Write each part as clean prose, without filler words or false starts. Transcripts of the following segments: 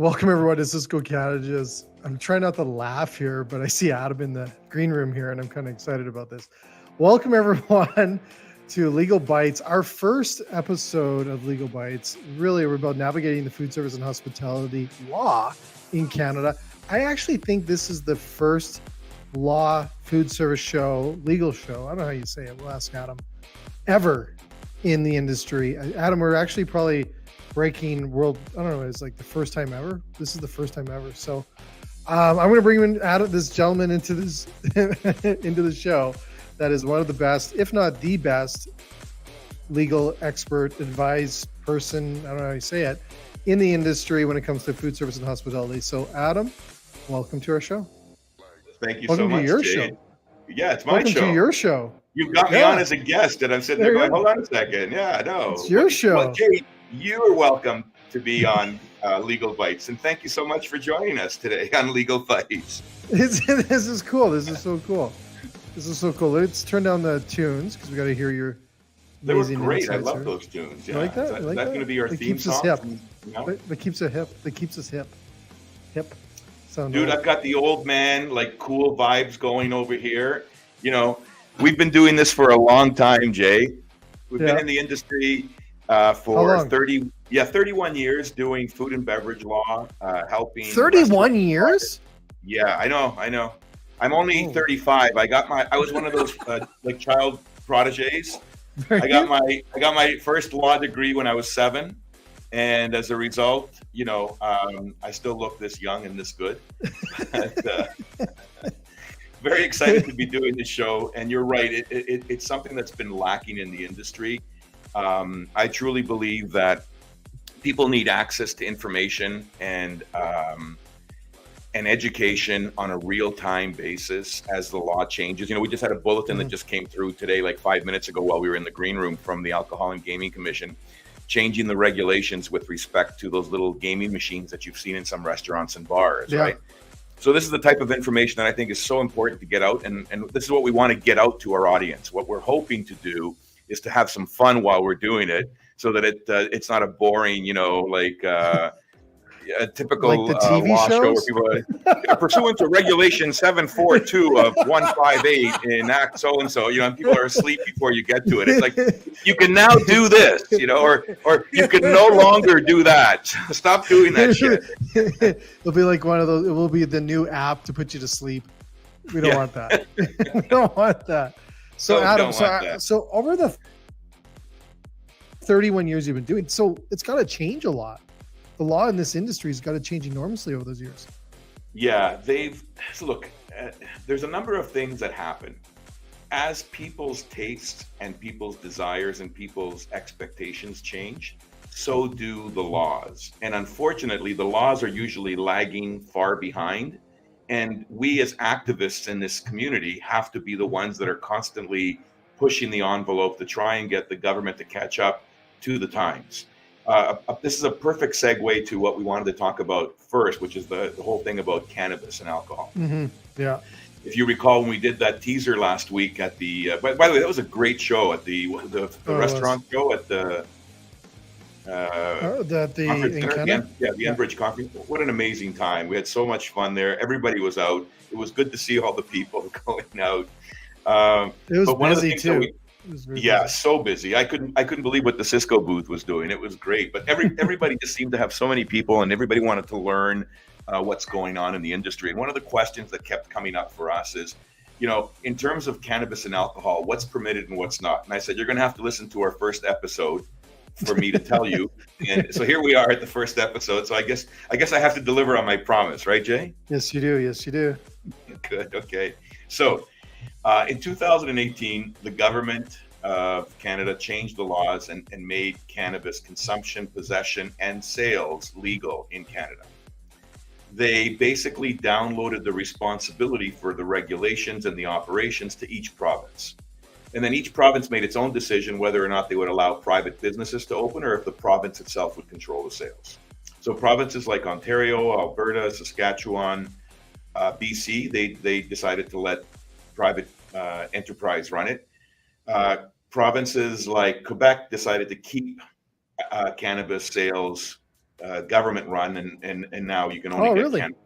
Welcome everyone to Cisco Canada's. I'm trying not to laugh here, but I see Adam in the green room here, and I'm kind of excited about this. Welcome everyone to Legal Bites, our first episode of Legal Bites. Really, we're about navigating the food service and hospitality law in Canada. I actually think this is the first law food service show, legal show. I don't know how you say it. We'll ask Adam. Ever in the industry. Adam, we're actually probably breaking world. I don't know. It's like the first time ever. This is the first time ever. So I'm going to bring in Adam, this gentleman into this into the show. That is one of the best, if not the best, legal expert, advised person. I don't know how you say it in the industry when it comes to food service and hospitality. So Adam, welcome to our show. Thank you so much. To your Jade. show. Yeah, it's my welcome show. To your show. You've got me on as a guest, and I'm sitting there going, hold on a second. Yeah, no. It's your show. Well, Jade, you are welcome to be on Legal Bites, and thank you so much for joining us today on Legal Bites. This is cool. This is so cool. This is so cool. Let's turn down the tunes because we got to hear your amazing. They were great. I love here. those tunes. Yeah. You like that? That's going to be our theme song. That keeps us hip. That keeps us hip. Hip. Dude, I've got the old man, like cool vibes going over here. You know, we've been doing this for a long time, Jay. We've been in the industry for 31 years doing food and beverage law, helping. 31 years? Yeah, I know. I'm only 35. I was one of those like child proteges. I got my first law degree when I was 7. And as a result, you know, I still look this young and this good. But, very excited to be doing this show. And you're right, it's something that's been lacking in the industry. I truly believe that people need access to information and education on a real-time basis as the law changes. You know, we just had a bulletin that just came through today, like 5 minutes ago while we were in the green room from the Alcohol and Gaming Commission, changing the regulations with respect to those little gaming machines that you've seen in some restaurants and bars, right? So this is the type of information that I think is so important to get out, and this is what we want to get out to our audience. What we're hoping to do is to have some fun while we're doing it, so that it's not a boring, you know, like a typical like the TV law show shows? where people are pursuant to Regulation 742 of 158 in Act so and so. You know, and people are asleep before you get to it. It's like you can now do this, you know, or you can no longer do that. Stop doing that shit. It'll be like one of those. It will be the new app to put you to sleep. We don't want that. We don't want that. So Adam, so over the 31 years you've been doing, so it's got to change a lot. The law in this industry has got to change enormously over those years. Yeah, there's a number of things that happen. As people's tastes and people's desires and people's expectations change, so do the laws. And unfortunately, the laws are usually lagging far behind. And we as activists in this community have to be the ones that are constantly pushing the envelope to try and get the government to catch up to the times. This is a perfect segue to what we wanted to talk about first, which is the whole thing about cannabis and alcohol. Mm-hmm. Yeah. If you recall, when we did that teaser last week at the, by the way, that was a great show at the restaurant show at the Enbridge Conference. What an amazing time. We had so much fun there. Everybody was out. It was good to see all the people going out. It was busy too. So busy. I couldn't believe what the Cisco booth was doing. It was great, but everybody just seemed to have so many people, and everybody wanted to learn what's going on in the industry. And one of the questions that kept coming up for us is, you know, in terms of cannabis and alcohol, what's permitted and what's not? And I said, you're going to have to listen to our first episode for me to tell you. And so here we are at the first episode. So I guess I have to deliver on my promise, right, Jay? Yes, you do. Yes, you do. Good. Okay. So in 2018, the government of Canada changed the laws and made cannabis consumption, possession, and sales legal in Canada. They basically downloaded the responsibility for the regulations and the operations to each province. And then each province made its own decision whether or not they would allow private businesses to open or if the province itself would control the sales. So provinces like Ontario, Alberta, Saskatchewan, BC, they decided to let private enterprise run it. Provinces like Quebec decided to keep cannabis sales government run, and now you can only get really? cannabis.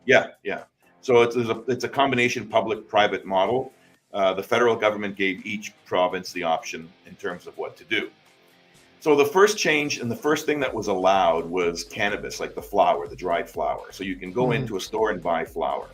Yeah. So it's a combination public-private model. The federal government gave each province the option in terms of what to do. So the first change and the first thing that was allowed was cannabis, like the flower, the dried flower. So you can go into a store and buy flower.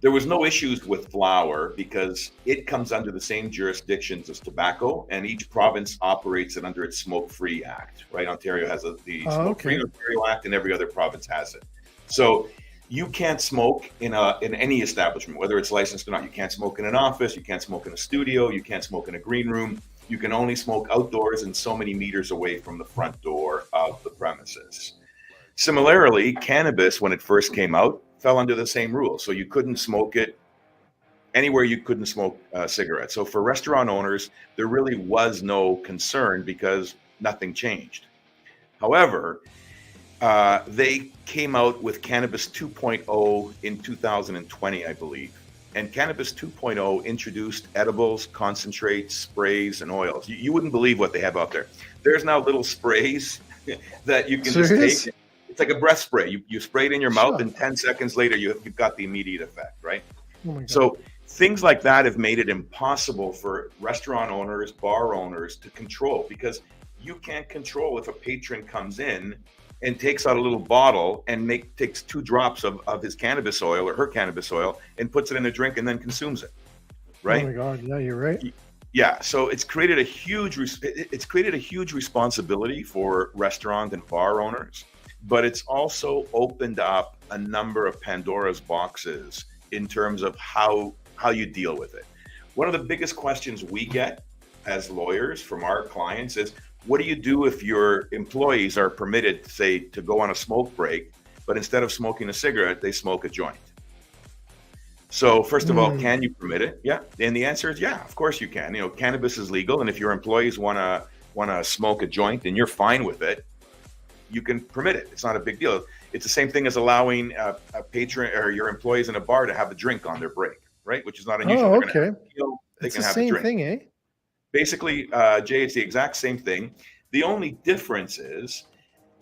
There was no issues with flower because it comes under the same jurisdictions as tobacco, and each province operates it under its Smoke-Free Act, right? Ontario has the Smoke-Free Ontario Act, and every other province has it. So you can't smoke in any establishment, whether it's licensed or not. You can't smoke in an office, you can't smoke in a studio, you can't smoke in a green room. You can only smoke outdoors and so many meters away from the front door of the premises. Similarly, cannabis, when it first came out, fell under the same rules. So you couldn't smoke it anywhere you couldn't smoke cigarettes. So for restaurant owners, there really was no concern because nothing changed. However, they came out with Cannabis 2.0 in 2020, I believe. And Cannabis 2.0 introduced edibles, concentrates, sprays, and oils. You wouldn't believe what they have out there. There's now little sprays that you can just take. It's like a breath spray. You spray it in your mouth, and 10 seconds later, you've got the immediate effect, right? Oh my God. So things like that have made it impossible for restaurant owners, bar owners to control, because you can't control if a patron comes in and takes out a little bottle and takes 2 drops of his cannabis oil or her cannabis oil and puts it in a drink and then consumes it, right? Oh my God, yeah, you're right. Yeah, so it's created a huge responsibility for restaurant and bar owners, but it's also opened up a number of Pandora's boxes in terms of how you deal with it. One of the biggest questions we get as lawyers from our clients is, what do you do if your employees are permitted, say, to go on a smoke break, but instead of smoking a cigarette, they smoke a joint? So first of all, can you permit it? Yeah. And the answer is, yeah, of course you can. You know, cannabis is legal. And if your employees want to smoke a joint and you're fine with it, you can permit it. It's not a big deal. It's the same thing as allowing a patron or your employees in a bar to have a drink on their break, right? Which is not unusual. Oh, okay. They it's can the have same a drink. Thing, eh? Basically, Jay, it's the exact same thing. The only difference is,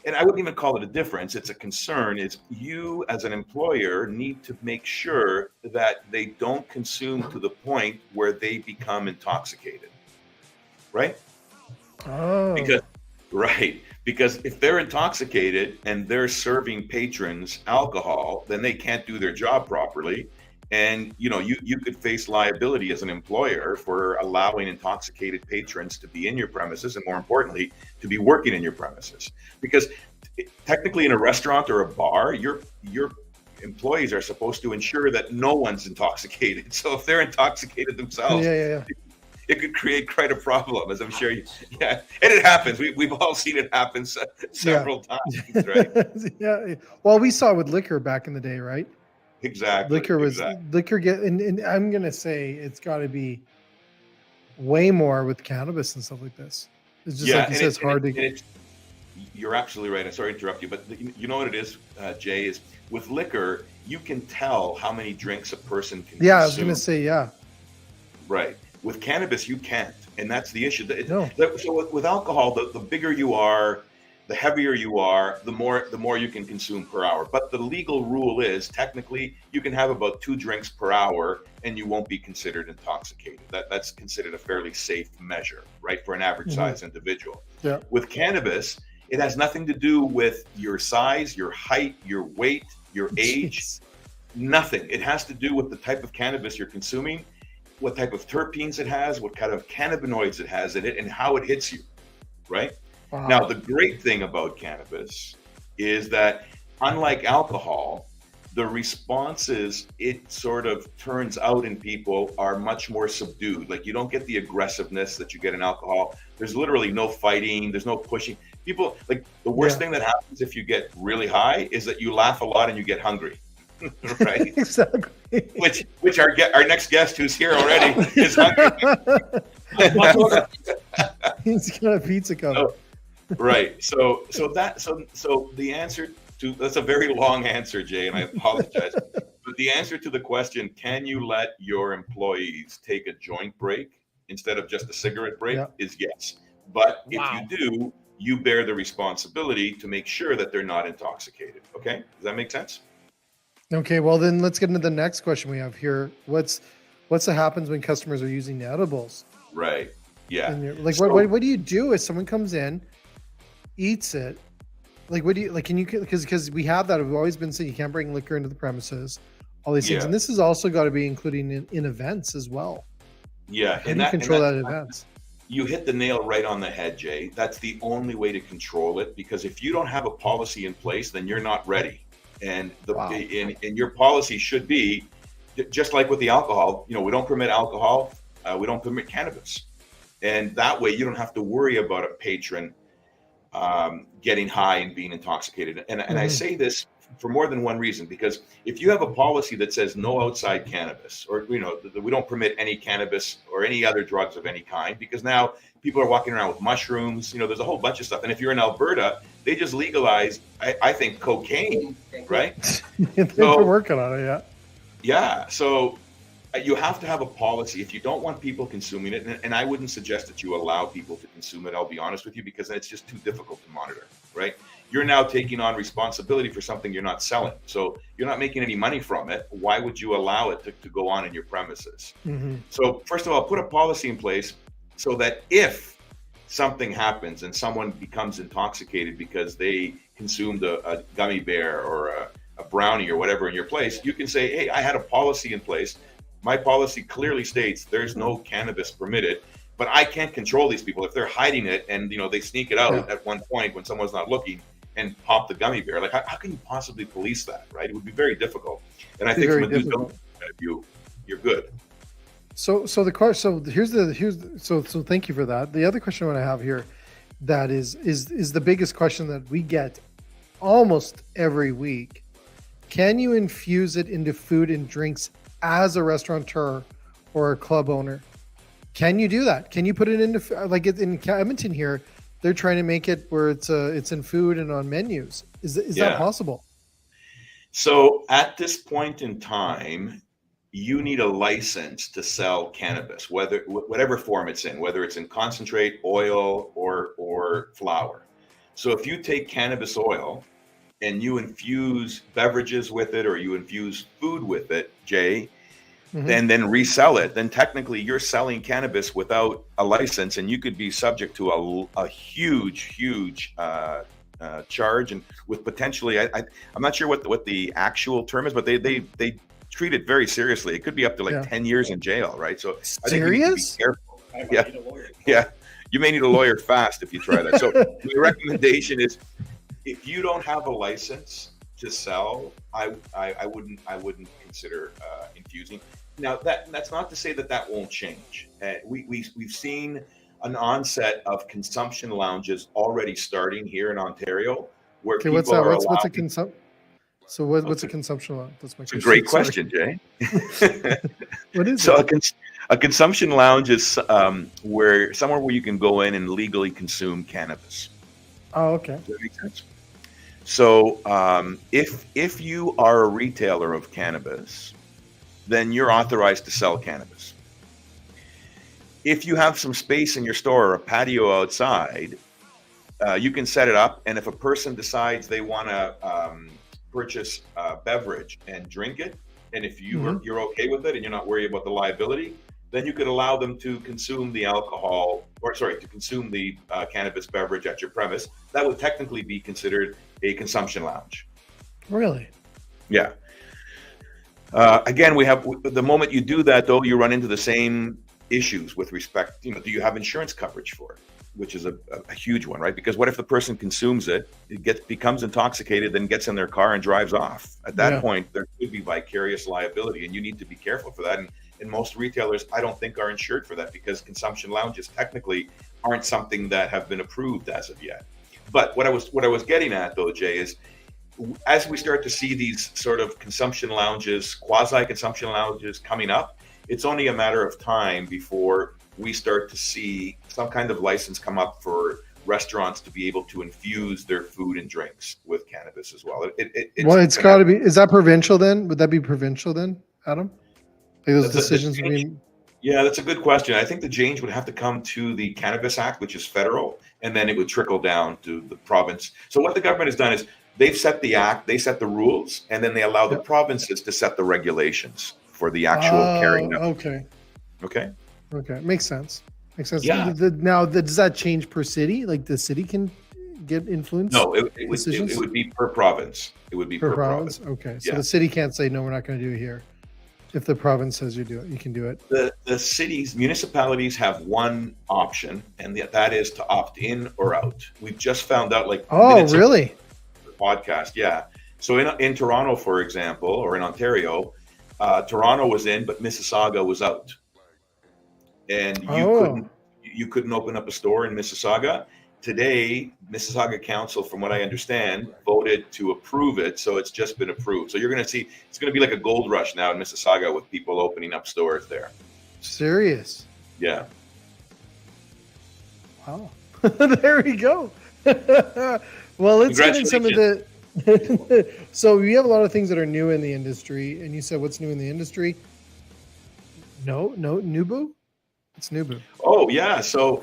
and I wouldn't even call it a difference, it's a concern, is you as an employer need to make sure that they don't consume to the point where they become intoxicated, right? Oh. Because if they're intoxicated and they're serving patrons alcohol, then they can't do their job properly. And you could face liability as an employer for allowing intoxicated patrons to be in your premises, and more importantly, to be working in your premises. Because technically, in a restaurant or a bar, your employees are supposed to ensure that no one's intoxicated. So if they're intoxicated themselves, it could create quite a problem, as I'm sure you. Yeah, and it happens. We've all seen it happen several times, right? Yeah. Well, we saw it with liquor back in the day, right? Exactly. Liquor and I'm gonna say it's got to be way more with cannabis and stuff like this. It's just like you said, it's hard to get. You're absolutely right. I'm sorry to interrupt you, but you know what it is, Jay, is with liquor, you can tell how many drinks a person can consume. I was gonna say, yeah. Right. With cannabis, you can't, and that's the issue. No. So with alcohol, the bigger you are, the heavier you are, the more you can consume per hour. But the legal rule is technically you can have about 2 drinks per hour and you won't be considered intoxicated. That's considered a fairly safe measure, right, for an average size individual. Yeah. With cannabis, it has nothing to do with your size, your height, your weight, your age, nothing. It has to do with the type of cannabis you're consuming, what type of terpenes it has, what kind of cannabinoids it has in it, and how it hits you, right? Wow. Now, the great thing about cannabis is that, unlike alcohol, the responses it sort of turns out in people are much more subdued. Like, you don't get the aggressiveness that you get in alcohol. There's literally no fighting. There's no pushing. People, like, the worst thing that happens if you get really high is that you laugh a lot and you get hungry. Right? Exactly. Which our next guest, who's here already, is hungry. He's got a pizza coming. Right. So the answer to that's a very long answer, Jay, and I apologize. But the answer to the question, can you let your employees take a joint break instead of just a cigarette break, is yes. But if you do, you bear the responsibility to make sure that they're not intoxicated. Okay, does that make sense? Okay, well then let's get into the next question we have here. What's what happens when customers are using the edibles? Right. Yeah. Like, what do you do if someone comes in, eats it? Like, what do you like? Can you, because we have that. We've always been saying you can't bring liquor into the premises, all these things, and this has also got to be including in events as well. Yeah, how do you control that at events? You hit the nail right on the head, Jay. That's the only way to control it, because if you don't have a policy in place, then you're not ready. And and your policy should be just like with the alcohol. You know, we don't permit alcohol, we don't permit cannabis, and that way you don't have to worry about a patron getting high and being intoxicated. And I say this for more than one reason, because if you have a policy that says no outside cannabis, or we don't permit any cannabis or any other drugs of any kind, because now people are walking around with mushrooms, there's a whole bunch of stuff. And if you're in Alberta, they just legalized, I think, cocaine, right? They're working on it, yeah. So you have to have a policy if you don't want people consuming it. And I wouldn't suggest that you allow people to consume it, I'll be honest with you, because then it's just too difficult to monitor, right? You're now taking on responsibility for something you're not selling. So you're not making any money from it. Why would you allow it to go on in your premises? So first of all, put a policy in place so that if something happens and someone becomes intoxicated because they consumed a gummy bear or a brownie or whatever in your place, you can say, hey, I had a policy in place. My policy clearly states there's no cannabis permitted, but I can't control these people. If they're hiding it and they sneak it out at one point when someone's not looking and pop the gummy bear, like how can you possibly police that, right? It would be very difficult. And I think from a due diligence point of view, you're good. So thank you for that. The other question I want to have here that is the biggest question that we get almost every week. Can you infuse it into food and drinks as a restaurateur or a club owner? Can you do that? Can you put it into, like in Edmonton here, they're trying to make it where it's in food and on menus. Is that possible? So at this point in time, you need a license to sell cannabis, whatever form it's in, whether it's in concentrate, oil, or flour. So if you take cannabis oil and you infuse beverages with it, or you infuse food with it, Jay, and then resell it, then technically you're selling cannabis without a license, and you could be subject to a huge charge, and with potentially, I'm not sure what the actual term is, but they treat it very seriously. It could be up to 10 years in jail, right? So I think you need to be careful. Yeah, you may need a lawyer fast if you try that. So the recommendation is, if you don't have a license to sell, I wouldn't consider infusing. Now that's not to say that won't change. We've seen an onset of consumption lounges already starting here in Ontario, where people what's that? are what's a consumption? So what's a consumption lounge? That's my question. It's a great question, Jay. What is so it? A consumption lounge is somewhere where you can go in and legally consume cannabis. Oh, okay. Does that make sense? So if you are a retailer of cannabis, then you're authorized to sell cannabis. If you have some space in your store or a patio outside, you can set it up. And if a person decides they want to purchase a beverage and drink it, and if you're okay with it and you're not worried about the liability, then you could allow them to consume the consume the cannabis beverage at your premise. That would technically be considered a consumption lounge. Really? Yeah. Again, the moment you do that, though, you run into the same issues with respect, do you have insurance coverage for it? Which is a huge one, right? Because what if the person consumes it, becomes intoxicated, then gets in their car and drives off? At that point, there could be vicarious liability, and you need to be careful for that. And most retailers, I don't think, are insured for that, because consumption lounges technically aren't something that have been approved as of yet. But what I was getting at, though, Jay, is as we start to see these sort of consumption lounges, quasi-consumption lounges coming up, it's only a matter of time before we start to see some kind of license come up for restaurants to be able to infuse their food and drinks with cannabis as well. It's got to be. Is that provincial then? Would that be provincial then, Adam? Like those decisions being. Yeah, that's a good question. I think the change would have to come to the Cannabis Act, which is federal, and then it would trickle down to the province. So what the government has done is they've set the act, they set the rules, and then they allow the Yep. provinces to set the regulations for the actual Oh, carrying out. okay. Okay. Okay. Makes sense. Makes sense. Yeah. Does that change per city? Like the city can get influence? No, it would decisions? it would be per province. It would be Per per province? province. Okay. So Yeah. the city can't say, no, we're not going to do it here. If the province says you do it, you can do it. The cities, municipalities have one option, and that is to opt in or out. We've just found out, like, Oh, minutes ago really? on the podcast. Yeah. So in Toronto, for example, or in Ontario, Toronto was in, but Mississauga was out, and you couldn't open up a store in Mississauga. Today, Mississauga Council, from what I understand, voted to approve it, so it's just been approved. So you're going to see it's going to be like a gold rush now in Mississauga with people opening up stores there. Serious? Yeah. Wow. There we go. Well, let's get in some of the. So we have a lot of things that are new in the industry, and you said what's new in the industry? No, Nubu. It's Nubu. Oh yeah. So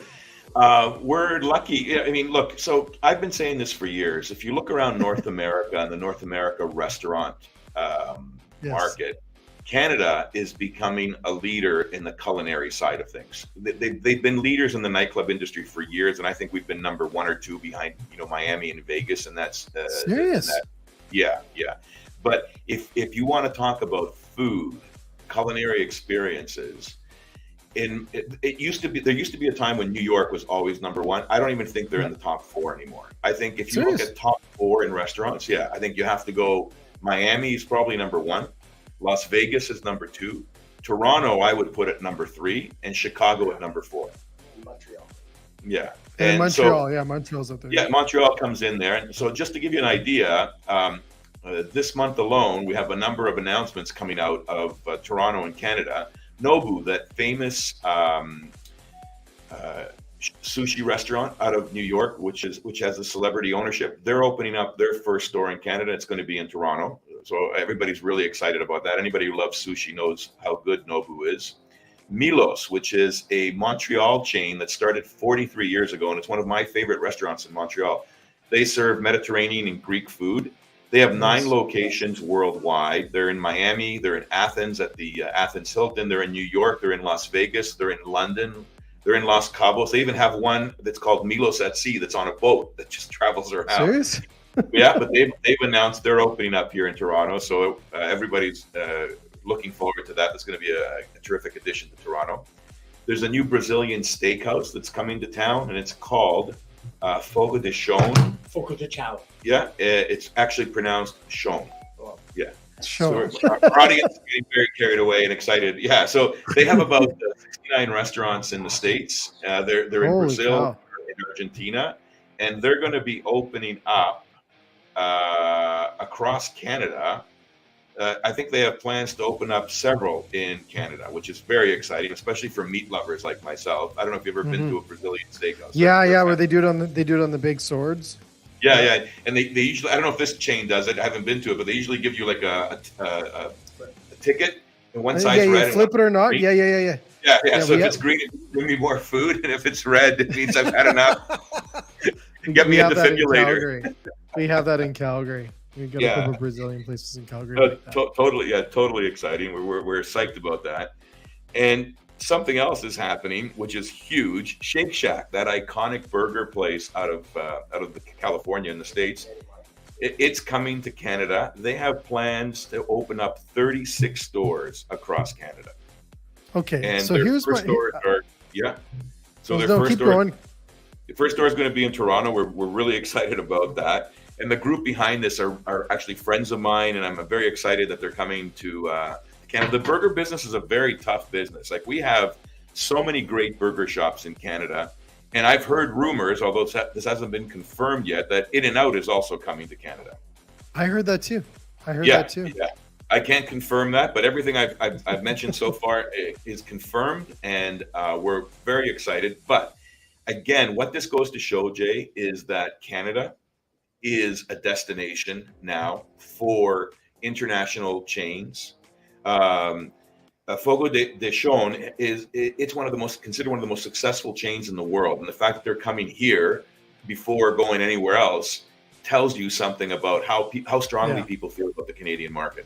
we're lucky. I mean, look. So I've been saying this for years. If you look around North America and the North America restaurant market, Canada is becoming a leader in the culinary side of things. They've been leaders in the nightclub industry for years, and I think we've been number 1 or 2 behind, Miami and Vegas, and that's serious. Yeah. But if you want to talk about food, culinary experiences, there used to be a time when New York was always number 1. I don't even think they're in the top 4 anymore. I think if you look at top 4 in restaurants, I think you have to go. Miami is probably number 1. Las Vegas is number 2. Toronto, I would put at number 3, and Chicago at number 4. Montreal. Yeah. And Montreal, Montreal's up there. Yeah, Montreal comes in there. And so just to give you an idea, this month alone, we have a number of announcements coming out of Toronto and Canada. Nobu, that famous sushi restaurant out of New York, which has a celebrity ownership, they're opening up their first store in Canada. It's going to be in Toronto. So everybody's really excited about that. Anybody who loves sushi knows how good Nobu is. Milos, which is a Montreal chain that started 43 years ago, and it's one of my favorite restaurants in Montreal. They serve Mediterranean and Greek food. They have 9 locations worldwide. They're in Miami. They're in Athens at the Athens Hilton. They're in New York. They're in Las Vegas. They're in London. They're in Los Cabos. They even have one that's called Milos at Sea that's on a boat that just travels around. Serious? Yeah, but they've announced they're opening up here in Toronto. So everybody's looking forward to that. That's going to be a terrific addition to Toronto. There's a new Brazilian steakhouse that's coming to town, and it's called Fogo de Chão. Fogo de Chão. Yeah, it's actually pronounced Chão. Oh. Yeah. Sure. So our audience is getting very carried away and excited. Yeah, so they have about 69 restaurants in the States. They're in Holy Brazil, cow. in Argentina, and they're going to be opening up across Canada. I think they have plans to open up several in Canada, which is very exciting, especially for meat lovers like myself. I don't know if you've ever been to a Brazilian steakhouse. Yeah, where they do it on the big swords. Yeah, and they usually, I don't know if this chain does it. I haven't been to it, but they usually give you like a ticket, and one side's red. You flip it or not? Green. Yeah. Yeah. So if it's green, bring me more food, and if it's red, it means I've had enough. Get me a defibrillator. We have that in Calgary. We've got a couple of Brazilian places in Calgary. Totally exciting. We're psyched about that. And something else is happening, which is huge. Shake Shack, that iconic burger place out of California in the States, it's coming to Canada. They have plans to open up 36 stores across Canada. Okay, and so their here's first stores are So their first store. The first store is going to be in Toronto. We're really excited about that. And the group behind this are actually friends of mine, and I'm very excited that they're coming to Canada. The burger business is a very tough business. Like, we have so many great burger shops in Canada, and I've heard rumors, although this hasn't been confirmed yet, that In-N-Out is also coming to Canada. I heard that too. Yeah. I can't confirm that, but everything I've mentioned so far is confirmed, and we're very excited. But again, what this goes to show, Jay, is that Canada is a destination now for international chains. Fogo de Chão it's considered one of the most successful chains in the world, and the fact that they're coming here before going anywhere else tells you something about how strongly people feel about the Canadian market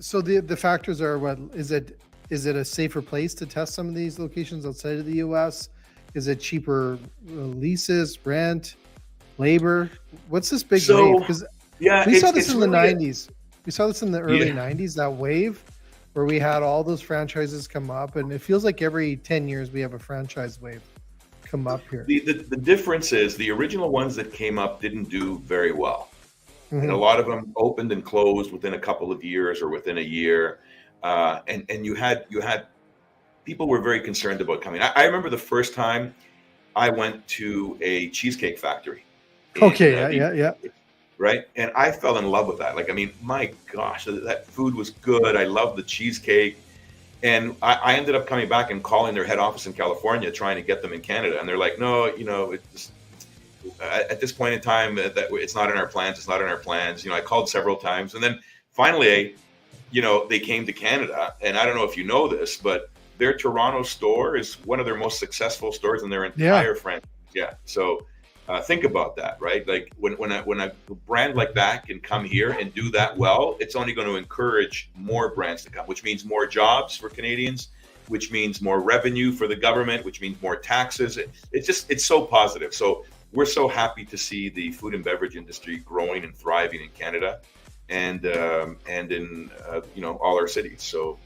so the factors are what is it a safer place to test some of these locations outside of the US? Is it cheaper leases, rent, labor? What's this big wave? Because we saw this in the 90s. We saw this in the early 90s, that wave where we had all those franchises come up, and it feels like every 10 years we have a franchise wave come up here. The difference is the original ones that came up didn't do very well. And a lot of them opened and closed within a couple of years or within a year. And you had people were very concerned about coming. I remember the first time I went to a cheesecake factory. Right. And I fell in love with that. Like, I mean, my gosh, that food was good. I loved the cheesecake. And I ended up coming back and calling their head office in California, trying to get them in Canada. And they're like, no, at this point in time, that it's not in our plans. It's not in our plans. I called several times. And then finally, they came to Canada. And I don't know if you know this, but their Toronto store is one of their most successful stores in their entire franchise. Yeah. So think about that, right? Like when a brand like that can come here and do that well, it's only going to encourage more brands to come, which means more jobs for Canadians, which means more revenue for the government, which means more taxes. It's so positive. So we're so happy to see the food and beverage industry growing and thriving in Canada and in all our cities. So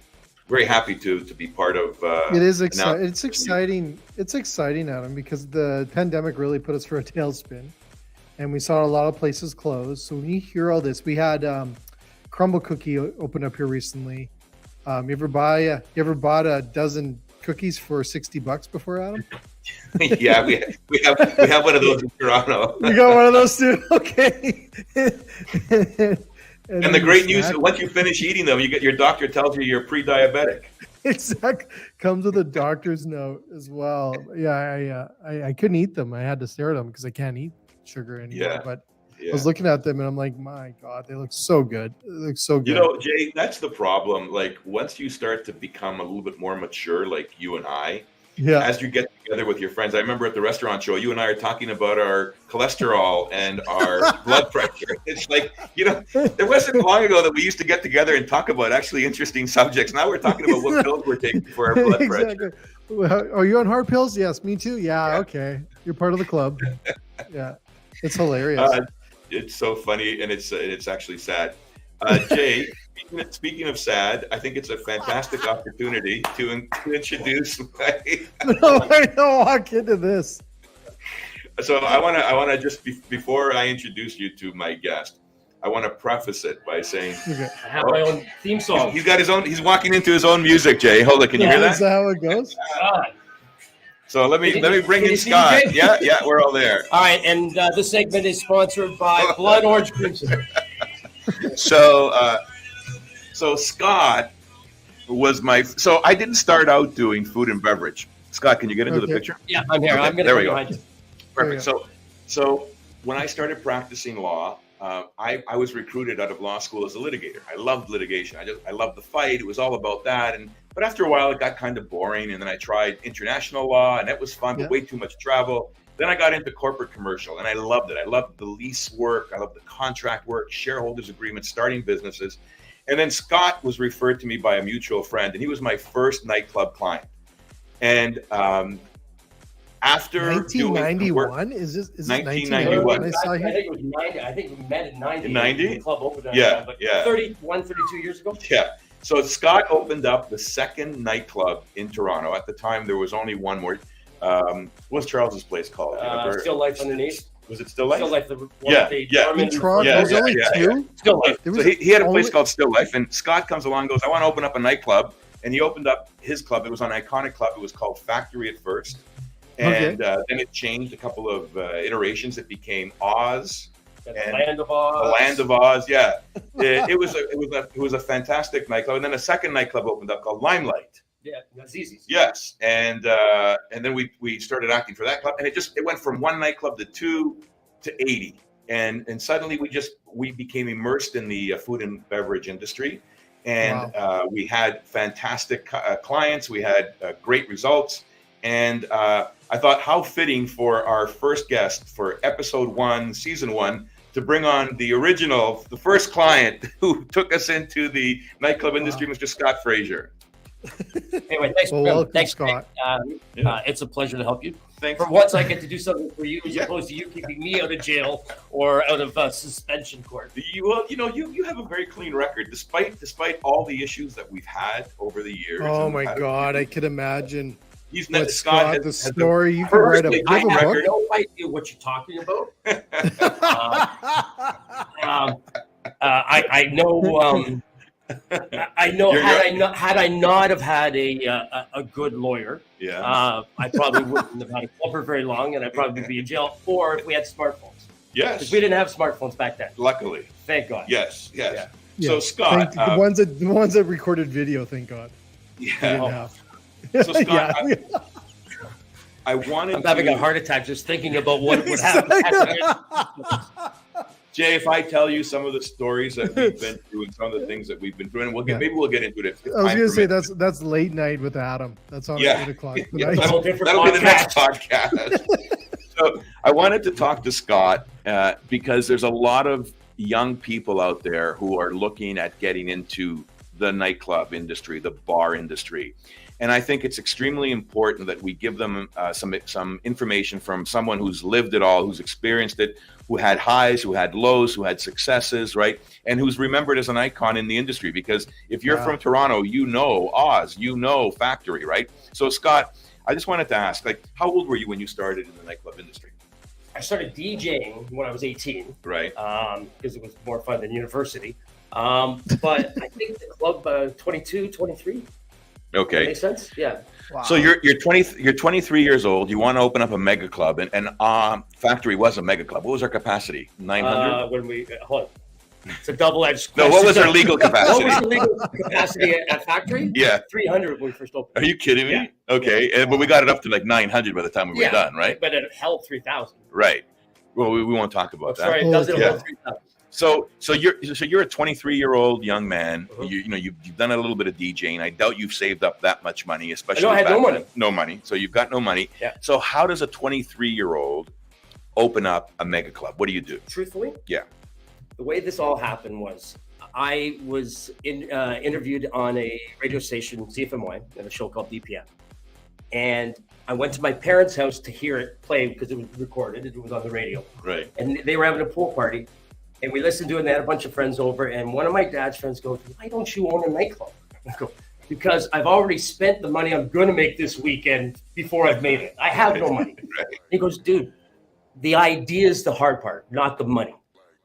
very happy to be part of. It is exciting. It's exciting. It's exciting, Adam, because the pandemic really put us for a tailspin, and we saw a lot of places close. So when you hear all this, we had Crumble Cookie open up here recently. You ever bought a dozen cookies for $60 before, Adam? Yeah, we have one of those in Toronto. You got one of those too? Okay. And the great news is once you finish eating them, your doctor tells you you're pre-diabetic. Exactly. Comes with a doctor's note as well. Yeah, I couldn't eat them. I had to stare at them because I can't eat sugar anymore. Yeah. But I was looking at them and I'm like, my God, they look so good. They look so good. Jay, that's the problem. Like once you start to become a little bit more mature, like you and I, as you get together with your friends, I remember at the restaurant show, you and I are talking about our cholesterol and our blood pressure. It's like, there wasn't long ago that we used to get together and talk about actually interesting subjects. Now we're talking about what pills we're taking for our blood pressure. Well, are you on hard pills? Yes, me too. Yeah. Okay. You're part of the club. Yeah. It's hilarious. It's so funny. And it's actually sad. Jay, speaking of sad, I think it's a fantastic opportunity to introduce I don't walk into this. So I want to just before I introduce you to my guest, I want to preface it by saying I have my own theme song. He's got his own. He's walking into his own music. Jay, hold it. Can you hear that? Is that how it goes? So let me bring in Scott. Yeah, we're all there. All right, and this segment is sponsored by Blood Orange Crimson. So Scott was so I didn't start out doing food and beverage. Scott, can you get into the picture? Yeah, I'm here. Okay, I'm going to go behind you. Perfect. So when I started practicing law, I was recruited out of law school as a litigator. I loved litigation. I loved the fight. It was all about that. But after a while, it got kind of boring. And then I tried international law, and that was fun, but way too much travel. Then I got into corporate commercial, and I loved it. I loved the lease work. I loved the contract work, shareholders agreements, starting businesses. And then Scott was referred to me by a mutual friend, and he was my first nightclub client. And after 1991, is it 1991? I think it was 90. I think we met in 90. 90? The club opened. 32 years ago. Yeah. So Scott opened up the second nightclub in Toronto. At the time, there was only one more. What's Charles's place called? Still Life underneath. Was it Still Life? Still Life. In Toronto, there's only two. Still Life. So he had a place called Still Life, and Scott comes along and goes, I want to open up a nightclub. And he opened up his club. It was an iconic club. It was called Factory at first. And then it changed a couple of iterations. It became Oz. The Land of Oz. The Land of Oz, yeah. It was a fantastic nightclub. And then a second nightclub opened up called Limelight. Yeah, that's easy. Yes, and then we started acting for that club, and it went from one nightclub to 2 to 80, and suddenly we became immersed in the food and beverage industry, And we had fantastic clients. We had great results. And I thought, how fitting for our first guest for episode 1, season 1, to bring on the first client who took us into the nightclub industry, Mr. Scott Fraser. Anyway, thanks, welcome, Scott. It's a pleasure to help you. Thanks. For once, I get to do something for you as opposed to you keeping me out of jail or out of suspension court. You have a very clean record, despite all the issues that we've had over the years. Oh my God, I could imagine. Scott the story. You can write a book. I have no idea what you're talking about. I know. I know. Had I not have had a good lawyer, I probably wouldn't have had a club for very long, and I'd probably be in jail. Or if we had smartphones, because we didn't have smartphones back then. Luckily, thank God. Yes. Yeah. So Scott, the ones that recorded video, thank God. Yeah. So Scott, I'm having a heart attack just thinking about what would happen. Jay, if I tell you some of the stories that we've been through and some of the things that we've been through, and maybe we'll get into it. I was going to say that's late night with Adam. That's on 8 o'clock tonight. That'll be the next podcast. So I wanted to talk to Scott because there's a lot of young people out there who are looking at getting into the nightclub industry, the bar industry. And I think it's extremely important that we give them some information from someone who's lived it all, who's experienced it, who had highs, who had lows, who had successes, right? And who's remembered as an icon in the industry. Because if you're from Toronto, you know Oz, you know Factory, right? So Scott, I just wanted to ask, how old were you when you started in the nightclub industry? I started DJing when I was 18. Right. Because it was more fun than university. But I think the club 22, 23. Okay. That makes sense? Yeah. Wow. So you're 23 years old. You want to open up a mega club, and Factory was a mega club. What was our capacity? 900. When we hold on. It's a double-edged question. No, what was our legal capacity? What was the legal capacity at Factory? Yeah, 300 when we first opened. Are you kidding me? Yeah. Okay, but we got it up to 900 by the time we were done, right? But it held 3,000. Right. Well, we won't talk about that. Sorry, it doesn't hold 3,000. So you're a 23-year-old young man. You've done a little bit of DJing. I doubt you've saved up that much money, especially. I had no money. No money. So you've got no money. Yeah. So how does a 23-year-old open up a mega club? What do you do? Truthfully, yeah. The way this all happened was I was interviewed on a radio station, CFMY, in a show called DPM, and I went to my parents' house to hear it play because it was recorded. It was on the radio. Right. And they were having a pool party. And we listened to it, and they had a bunch of friends over. And one of my dad's friends goes, "Why don't you own a nightclub?" I go, "Because I've already spent the money I'm going to make this weekend before I've made it. I have no money." Right. He goes, "Dude, the idea is the hard part, not the money.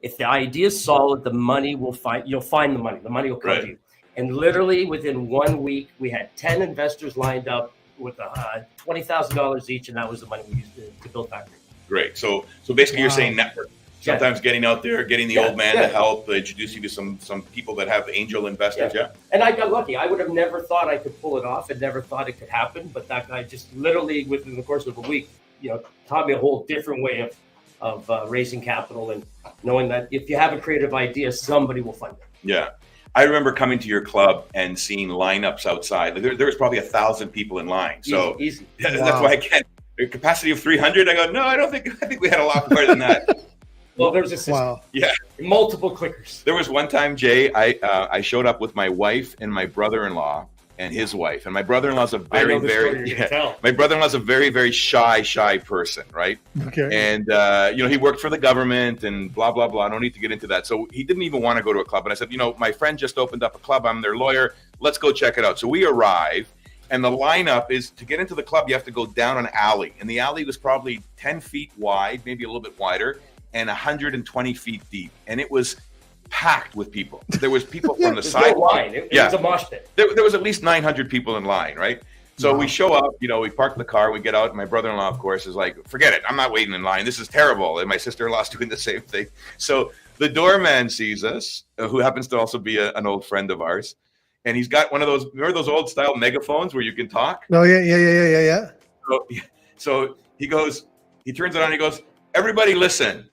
If the idea is solid, the money will you'll find the money. The money will come to you." And literally within 1 week, we had 10 investors lined up with $20,000 each, and that was the money we used to build Factory. Great. So basically, you're saying network. Sometimes getting out there, getting the old man to help, introduce you to some people that have angel investors. Yeah. And I got lucky. I would have never thought I could pull it off and never thought it could happen. But that guy just literally within the course of a week, taught me a whole different way of raising capital and knowing that if you have a creative idea, somebody will fund it. Yeah. I remember coming to your club and seeing lineups outside. There was probably 1,000 people in line. So easy. That's why I can't. A capacity of 300. I go, no, I think we had a lot more than that. Well, there's a system. Yeah. Multiple clickers. There was one time, Jay, I showed up with my wife and my brother-in-law and his wife. And my brother-in-law's a very, very shy person, right? Okay. And, he worked for the government and blah, blah, blah. No need to get into that. So he didn't even want to go to a club. And I said, my friend just opened up a club. I'm their lawyer. Let's go check it out. So we arrive. And the lineup is to get into the club, you have to go down an alley. And the alley was probably 10 feet wide, maybe a little bit wider, and 120 feet deep. And it was packed with people. There was people from the side. It was a mosh pit. There was at least 900 people in line, right? So we show up, we park the car, we get out. And my brother-in-law, of course, is like, forget it. I'm not waiting in line. This is terrible. And my sister-in-law's doing the same thing. So the doorman sees us, who happens to also be an old friend of ours. And he's got one of those, remember those old style megaphones where you can talk? Oh, yeah. So he turns it on, he goes, everybody listen.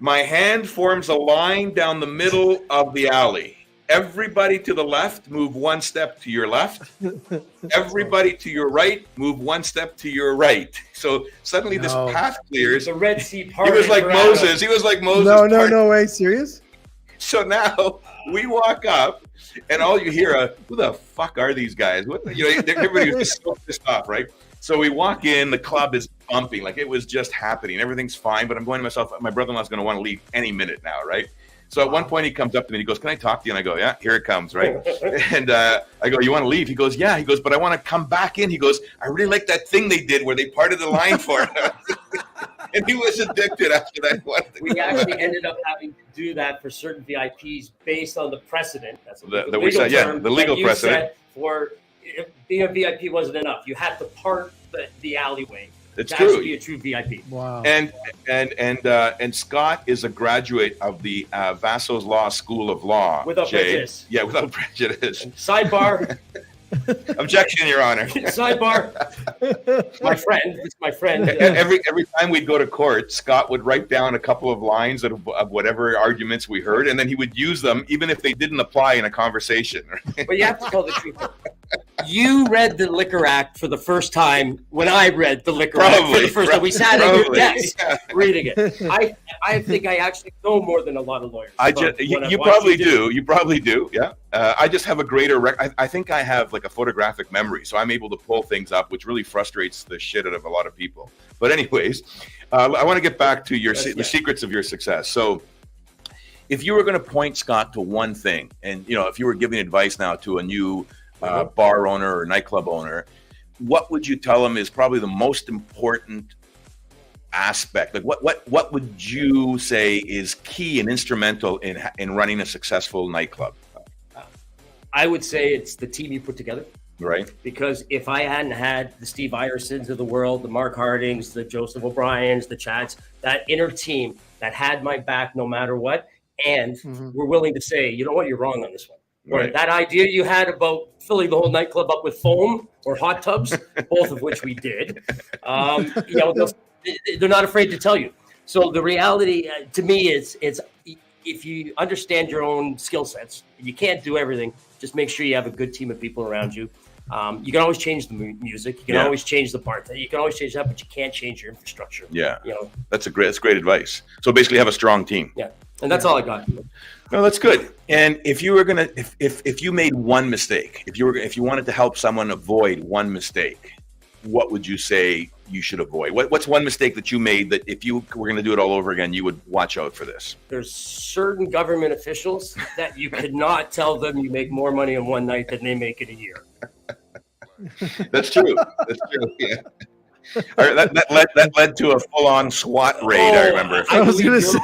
My hand forms a line down the middle of the alley. Everybody to the left, move one step to your left. Everybody to your right, move one step to your right. So suddenly this path clears. The Red Sea He part. was like Moses. He was like Moses. No way. Serious? So now we walk up, and all you hear are, who the fuck are these guys? What everybody was just so pissed off, right? So we walk in, the club is bumping, like it was just happening. Everything's fine, but I'm going to myself, my brother-in-law's going to want to leave any minute now, right? So at one point he comes up to me and he goes, "Can I talk to you?" And I go, "Yeah, here it comes," right? And I go, "You want to leave?" He goes, "Yeah." He goes, "But I want to come back in." He goes, "I really like that thing they did where they parted the line for us." And he was addicted after that one. We actually ended up having to do that for certain VIPs based on the precedent. That's the legal precedent. For being a VIP wasn't enough. You had to part the alleyway. It's to true. Be a true VIP. Wow. And Scott is a graduate of the Vassos Law School of Law. Without prejudice. Yeah, without prejudice. Sidebar. Objection, Your Honor. Sidebar. My friend. It's my friend. Every time we'd go to court, Scott would write down a couple of lines of whatever arguments we heard, and then he would use them even if they didn't apply in a conversation. But you have to tell the truth. You read the Liquor Act for the first time when I read the Liquor Act for the first time. We sat at your desk reading it. I think I actually know more than a lot of lawyers. You probably do. You probably do. Yeah. I just have a greater I think I have like a photographic memory, so I'm able to pull things up, which really frustrates the shit out of a lot of people. But anyways, I want to get back to the secrets of your success. So if you were going to point, Scott, to one thing, and if you were giving advice now to a new bar owner or nightclub owner, what would you tell them is probably the most important aspect? Like what would you say is key and instrumental in running a successful nightclub? I would say it's the team you put together. Right. Because if I hadn't had the Steve Iresons of the world, the Mark Hardings, the Joseph O'Briens, the Chads, that inner team that had my back no matter what, and were willing to say, you know what, you're wrong on this one. Right. That idea you had about filling the whole nightclub up with foam or hot tubs, both of which we did, they're not afraid to tell you. So the reality to me is, if you understand your own skill sets, you can't do everything. Just make sure you have a good team of people around you. You can always change the music. You can always change the part. You can always change that, but you can't change your infrastructure. Yeah, that's great advice. So basically, have a strong team. Yeah, and that's all I got. No, that's good. And if you were gonna, if you made one mistake, if you wanted to help someone avoid one mistake, what would you say you should avoid? What's one mistake that you made that if you were going to do it all over again, you would watch out for this? There's certain government officials that you could not tell them you make more money in one night than they make in a year. That's true. That's true. Yeah. That led to a full-on SWAT raid. I remember. I was going to say.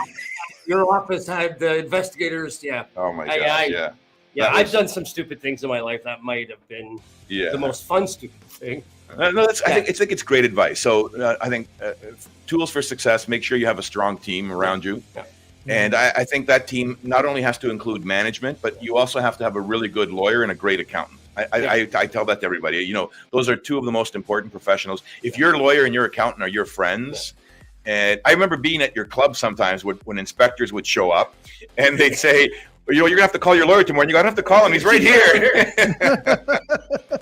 Your office had the investigators. Yeah. Oh my gosh. Yeah. I've done some stupid things in my life that might have been the most fun stupid thing. I think it's great advice. So I think tools for success: make sure you have a strong team around you, and I think that team not only has to include management, but you also have to have a really good lawyer and a great accountant. I tell that to everybody. Those are two of the most important professionals. If your lawyer and your accountant are your friends. And I remember being at your club sometimes when inspectors would show up and they'd say, you're going to have to call your lawyer tomorrow. And you got to have to call him. He's right here.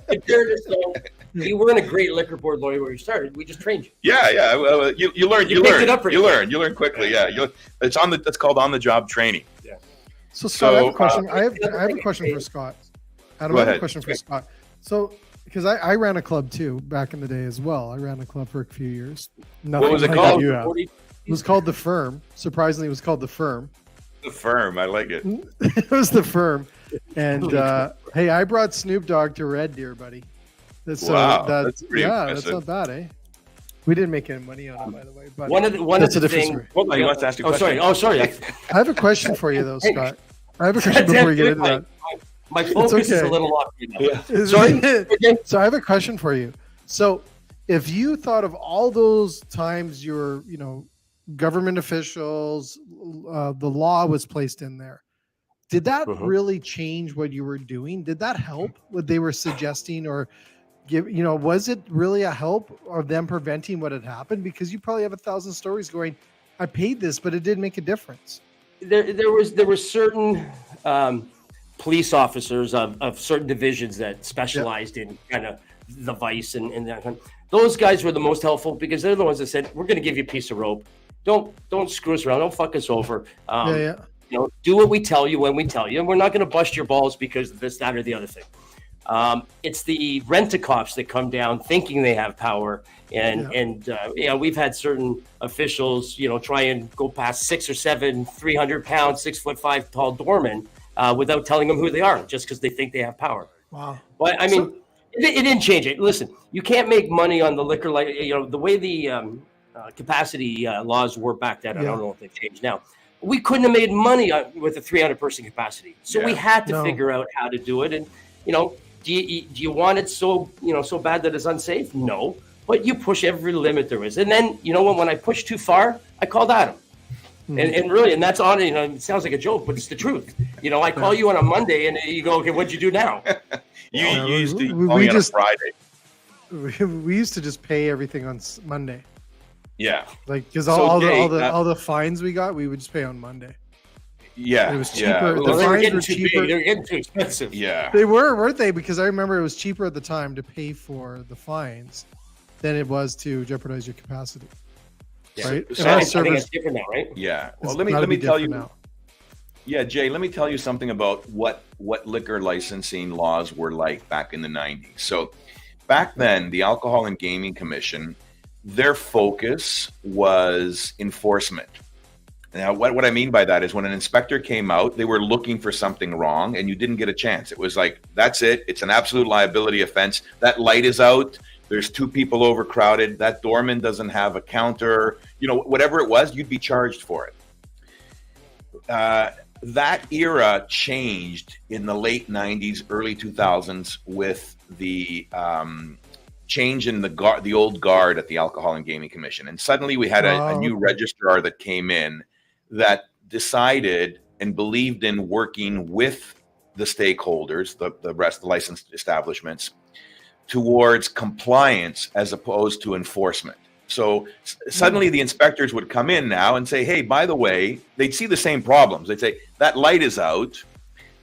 In fairness, though, you weren't a great liquor board lawyer when you started. We just trained you. Yeah. Well, you learn. You learn quickly. Yeah. It's called on the job training. Yeah. So Scott, I have a question. I have a question for Scott. I have a question for Scott. So, because I ran a club too back in the day as well. I ran a club for a few years. What was it called? It was called The Firm. Surprisingly, it was called The Firm. The Firm. I like it. It was The Firm. And hey, I brought Snoop Dogg to Red Deer, buddy. Wow, that's pretty impressive. That's not bad, eh? We didn't make any money on it, by the way. But one of the things. Well, you want to ask a question? Sorry. I have a question for you, though, Scott. I have a question before you get into that. My focus is a little off. Sorry. So I have a question for you. So if you thought of all those times your, government officials, the law was placed in there, did that really change what you were doing? Did that help what they were suggesting or was it really a help of them preventing what had happened? Because you probably have 1,000 stories going, I paid this, but it didn't make a difference. There were certain police officers of certain divisions that specialized in kind of the vice and that kind. Those guys were the most helpful because they're the ones that said, we're going to give you a piece of rope. Don't screw us around. Don't fuck us over. You know, do what we tell you when we tell you, and we're not going to bust your balls because of this, that, or the other thing. It's the rent-a-cops that come down thinking they have power, and you know, we've had certain officials, you know, try and go past 6 or 7 300-pound, 6'5" tall doormen without telling them who they are, just because they think they have power. Wow. But I mean, it didn't change it. Listen, you can't make money on the liquor, like, you know, the way the capacity laws were back then. I don't know if they've changed now. We couldn't have made money with a 300-person capacity, so we had to figure out how to do it. And you know, do you want it so bad that it's unsafe? No, but you push every limit there is. And then you know what? When I push too far, I called Adam. And really, and that's on, you know, it sounds like a joke, but it's the truth. You know, I call you on a Monday and you go, okay, what'd you do now? you used to call me on a Friday. We used to just pay everything on Monday. Yeah. Like, because all the fines we got, we would just pay on Monday. Yeah. It was cheaper. Yeah. The fines were cheaper. They're getting too expensive. Yeah. They were, weren't they? Because I remember it was cheaper at the time to pay for the fines than it was to jeopardize your capacity. Yeah. Right? So I think it's different now, right? Yeah. Well, It's let me tell you now. Yeah, Jay, let me tell you something about what liquor licensing laws were like back in the 90s. So back then, the Alcohol and Gaming Commission, their focus was enforcement. Now, what I mean by that is when an inspector came out, they were looking for something wrong and you didn't get a chance. It was like, that's it. It's an absolute liability offense. That light is out. There's 2 people overcrowded. That doorman doesn't have a counter. You know, whatever it was, you'd be charged for it. That era changed in the late 90s, early 2000s with the change in the old guard at the Alcohol and Gaming Commission. And suddenly we had a new registrar that came in that decided and believed in working with the stakeholders, the licensed establishments, towards compliance as opposed to enforcement. So suddenly the inspectors would come in now and say, hey, by the way, they'd see the same problems. They'd say, that light is out.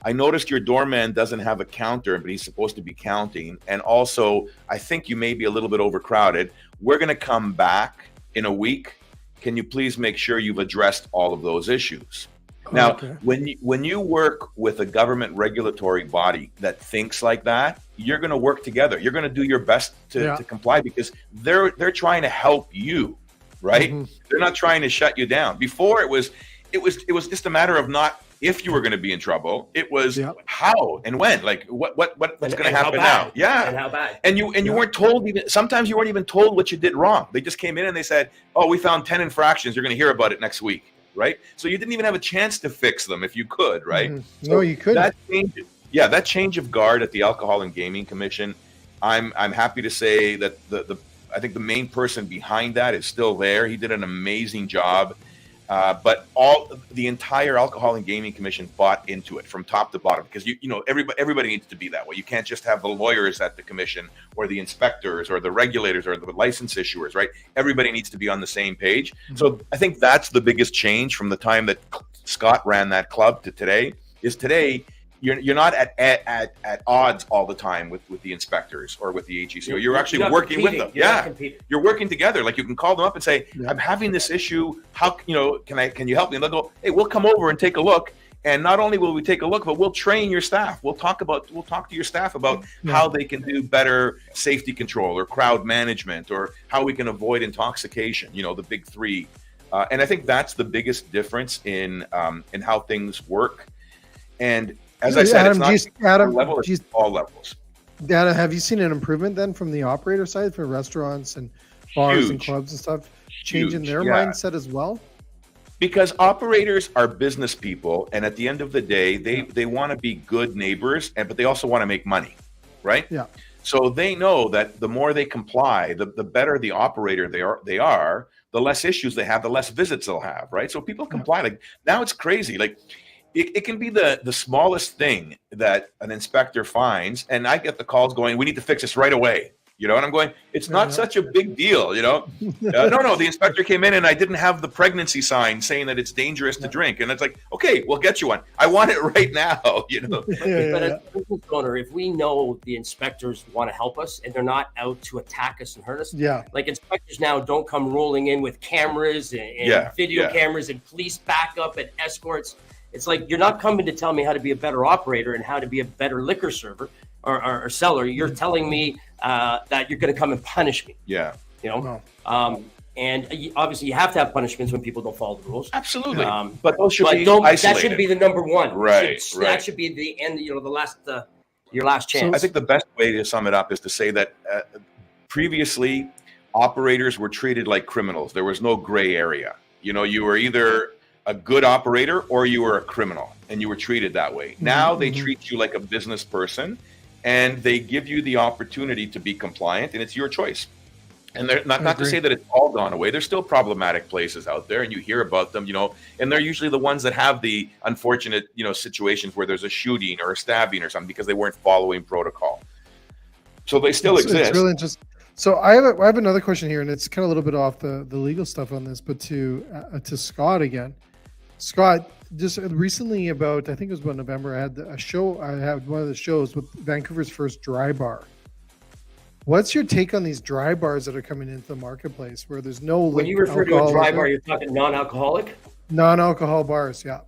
I noticed your doorman doesn't have a counter, but he's supposed to be counting. And also, I think you may be a little bit overcrowded. We're going to come back in a week. Can you please make sure you've addressed all of those issues? Now, when you work with a government regulatory body that thinks like that, you're going to work together. You're going to do your best to comply because they're trying to help you, right? Mm-hmm. They're not trying to shut you down. Before it was just a matter of not if you were going to be in trouble. It was how and when, like what's going to happen now? Yeah, and how bad. And you weren't told even. Sometimes you weren't even told what you did wrong. They just came in and they said, "Oh, we found 10 infractions. You're going to hear about it next week." Right, so you didn't even have a chance to fix them if you could, right? Mm-hmm. No, you couldn't. That change of guard at the Alcohol and Gaming Commission, I'm happy to say that I think the main person behind that is still there. He did an amazing job, but the entire Alcohol and Gaming Commission bought into it from top to bottom because you know everybody needs to be that way. You can't just have the lawyers at the commission or the inspectors or the regulators or the license issuers, right? Everybody needs to be on the same page. Mm-hmm. So I think that's the biggest change from the time that Scott ran that club to today. Is today you're not at odds all the time with the inspectors or with the HECO. You're actually working with them. You're working together. Like you can call them up and say, I'm having this issue. How can you help me? And they'll go, hey, we'll come over and take a look. And not only will we take a look, but we'll train your staff. We'll talk to your staff about how they can do better safety control or crowd management or how we can avoid intoxication. You know, the big 3. And I think that's the biggest difference in how things work. And as I said, it's not level, it's all levels. Adam, have you seen an improvement then from the operator side for restaurants and bars and clubs and stuff, changing their mindset as well? Because operators are business people, and at the end of the day, they want to be good neighbors, but they also want to make money, right? Yeah. So they know that the more they comply, the better the operator they are, the less issues they have, the less visits they'll have, right? So people comply. Like now, it's crazy. Like. It can be the smallest thing that an inspector finds, and I get the calls going, we need to fix this right away. You know, and I'm going, it's not such a big deal, you know? No, the inspector came in and I didn't have the pregnancy sign saying that it's dangerous to drink. And it's like, okay, we'll get you one. I want it right now, you know? But as a business owner, if we know the inspectors want to help us and they're not out to attack us and hurt us, like inspectors now don't come rolling in with cameras and video cameras and police backup and escorts. It's like, you're not coming to tell me how to be a better operator and how to be a better liquor server or seller. You're telling me that you're going to come and punish me. Yeah. You know? And obviously you have to have punishments when people don't follow the rules. Absolutely. But those should be isolated. That should be the number one. Right. That should be the end, you know, your last chance. I think the best way to sum it up is to say that previously operators were treated like criminals. There was no gray area. You know, you were either a good operator or you were a criminal, and you were treated that way. Now they treat you like a business person, and they give you the opportunity to be compliant, and it's your choice. And they're not to say that it's all gone away. There's still problematic places out there, and you hear about them, you know, and they're usually the ones that have the unfortunate, you know, situations where there's a shooting or a stabbing or something because they weren't following protocol. So they still exist. It's really interesting. So I have another question here, and it's kind of a little bit off the legal stuff on this, but to Scott again. Scott, just recently I think it was about November, I had a show. I had one of the shows with Vancouver's first dry bar. What's your take on these dry bars that are coming into the marketplace where there's no when you refer to a dry bar, you're talking non-alcoholic? Non-alcohol bars, yeah.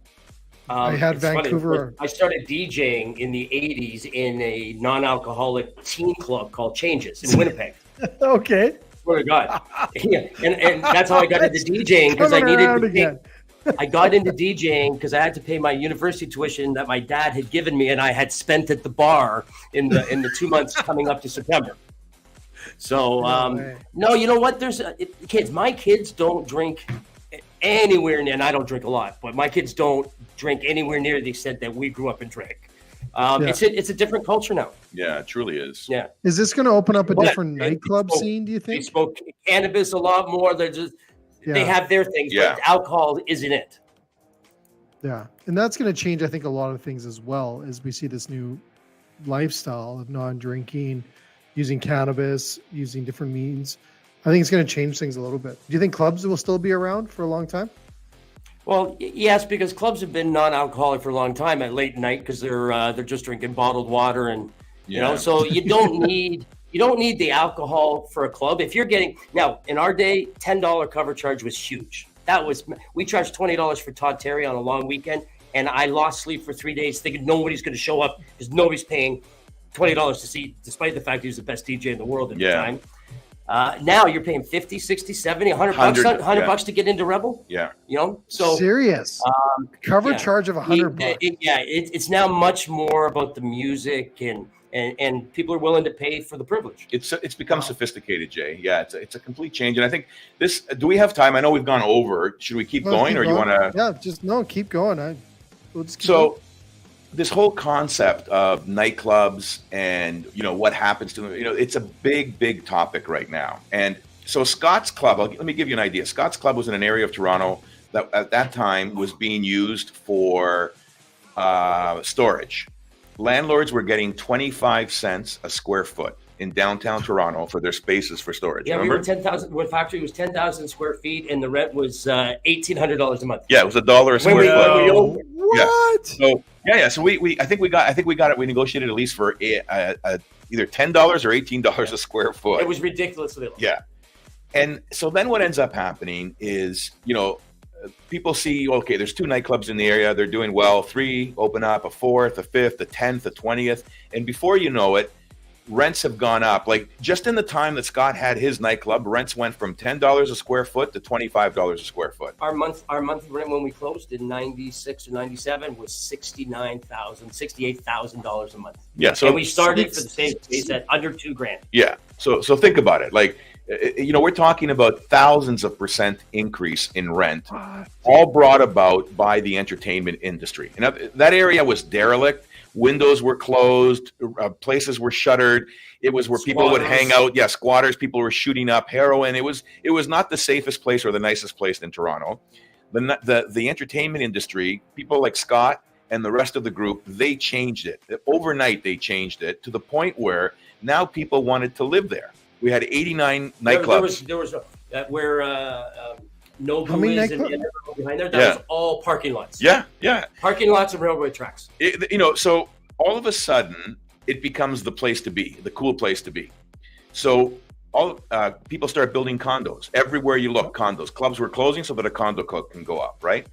I had Vancouver. Funny. I started DJing in the 80s in a non-alcoholic teen club called Changes in Winnipeg. Okay. Swear to God. And that's how I got into DJing, because I needed I got into DJing because I had to pay my university tuition that my dad had given me and I had spent at the bar in the 2 months coming up to September. So, no, you know what? There's kids. My kids don't drink anywhere near, and I don't drink a lot, but my kids don't drink anywhere near the extent that we grew up and drank. It's a different culture now. Yeah, it truly is. Yeah. Is this going to open up a different nightclub scene, do you think? They smoke cannabis a lot more. They have their things, but alcohol isn't it. Yeah. And that's going to change, I think, a lot of things as well, as we see this new lifestyle of non-drinking, using cannabis, using different means. I think it's going to change things a little bit. Do you think clubs will still be around for a long time? Well, yes, because clubs have been non-alcoholic for a long time at late night because they're just drinking bottled water and you know. So you don't need the alcohol for a club. If you're getting now in our day, $10 cover charge was huge. We charged $20 for Todd Terry on a long weekend, and I lost sleep for 3 days thinking nobody's going to show up because nobody's paying $20 to see, despite the fact he was the best DJ in the world at the time. Now you're paying 50, 60, 70, 100 bucks to get into Rebel. Yeah. You know, so serious cover charge of $100. It's now much more about the music and people are willing to pay for the privilege. It's become sophisticated, Jay. Yeah, it's a complete change. And I think do we have time? I know we've gone over. Should we keep going or you want to? Yeah, keep going. We'll just keep going. This whole concept of nightclubs and, you know, what happens to them, you know, it's a big topic right now. And so Scott's Club, let me give you an idea. Scott's Club was in an area of Toronto that at that time was being used for storage. Landlords were getting 25 cents a square foot in downtown Toronto for their spaces for storage. Yeah, remember? We were 10,000. The factory was 10,000 square feet, and the rent was $1,800 a month. Yeah, it was $1 a square foot. What? So So I think we got it. We negotiated at least for either $10 or $18 a square foot. It was ridiculously low. Yeah, and so then what ends up happening is, you know, people see, okay, there's 2 nightclubs in the area. They're doing well. 3 open up, a 4th, a 5th, a 10th, a 20th. And before you know it, rents have gone up. Like just in the time that Scott had his nightclub, rents went from $10 a square foot to $25 a square foot. Our monthly rent when we closed in 96 or 97 was $68,000 a month. Yeah. So and we started for the same space at under $2,000. Yeah. So think about it. Like, you know, we're talking about thousands of % increase in rent, all brought about by the entertainment industry. And that area was derelict. Windows were closed. Places were shuttered. It was where people would hang out. Yeah, squatters. People were shooting up heroin. It was not the safest place or the nicest place in Toronto. The entertainment industry, people like Scott and the rest of the group, they changed it. Overnight, they changed it to the point where now people wanted to live there. We had 89 There nightclubs. was where Nobu How many is and nightclubs? behind there. That was all parking lots. Yeah. Parking lots and railroad tracks. So all of a sudden, it becomes the place to be, the cool place to be. So all people start building condos. Everywhere you look, condos. Clubs were closing so that a condo club can go up, right?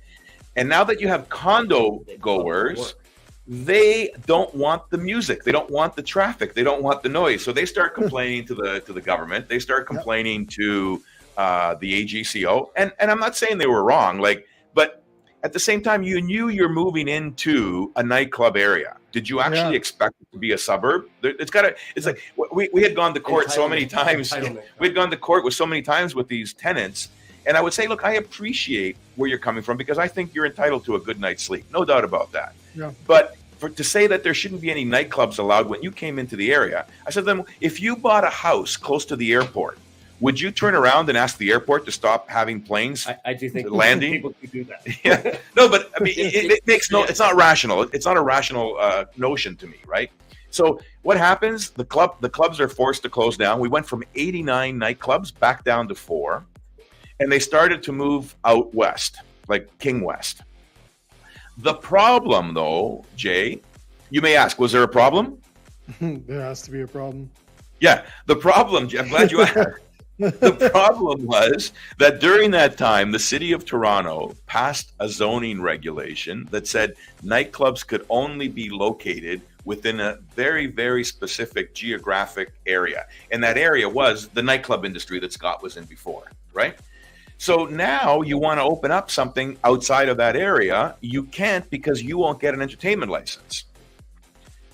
And now that you have condo goers, they don't want the music. They don't want the traffic. They don't want the noise. So they start complaining to the government. They start complaining to the AGCO. And I'm not saying they were wrong, but at the same time, you knew you're moving into a nightclub area. Did you actually expect it to be a suburb? It's like we had gone to court so many times. We had gone to court with so many times with these tenants. And I would say, look, I appreciate where you're coming from because I think you're entitled to a good night's sleep. No doubt about that. Yeah. But to say that there shouldn't be any nightclubs allowed when you came into the area, I said to them, if you bought a house close to the airport, would you turn around and ask the airport to stop having planes I do think landing? People could do that. Yeah. No, but I mean, it makes it's not rational. It's not a rational notion to me, right? So what happens? The clubs are forced to close down. We went from 89 nightclubs back down to 4. And they started to move out west, like King West. The problem, though, Jay, you may ask, was there a problem? There has to be a problem. Yeah, the problem, I'm glad you asked. The problem was that during that time, the city of Toronto passed a zoning regulation that said nightclubs could only be located within a very, very specific geographic area. And that area was the nightclub industry that Scott was in before, right? So now you want to open up something outside of that area, you can't because you won't get an entertainment license.